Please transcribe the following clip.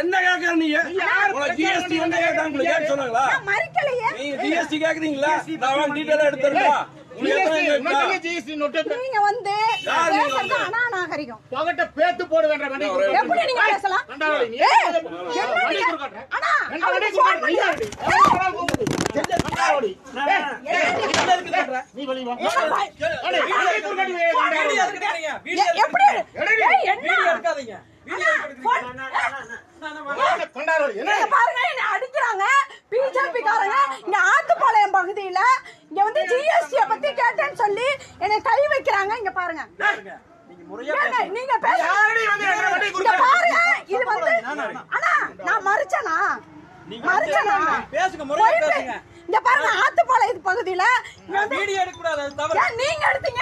என்ன கேக்குற நீ? ஜிஎஸ்டி என்ன கேட்க சொன்னாங்களா? நீ ஜிஎஸ்டி கேக்குறீங்களா? நான் டீடைலா எடுத்துறேன். நீங்க வந்து அநாகரிகம் பகட்ட பேத்து போட வேண்டாம். எப்படி நீங்க பேசலாம்? அடிக்கிறாங்க பிஜேபி காரங்க இங்க ஆத்துப்பாளையம் பகுதியில இங்க வந்து ஜிஎஸ்டி பத்தி கேட்டேன்னு சொல்லி என்னை கை வைக்கிறாங்க. இங்க பாருங்க, நீங்க பாருங்க. இது வந்து அண்ணா நான் மறுச்சனா இங்க பாருங்க ஆத்துப்பாளையம் பகுதியில நீங்க எடுத்தீங்க.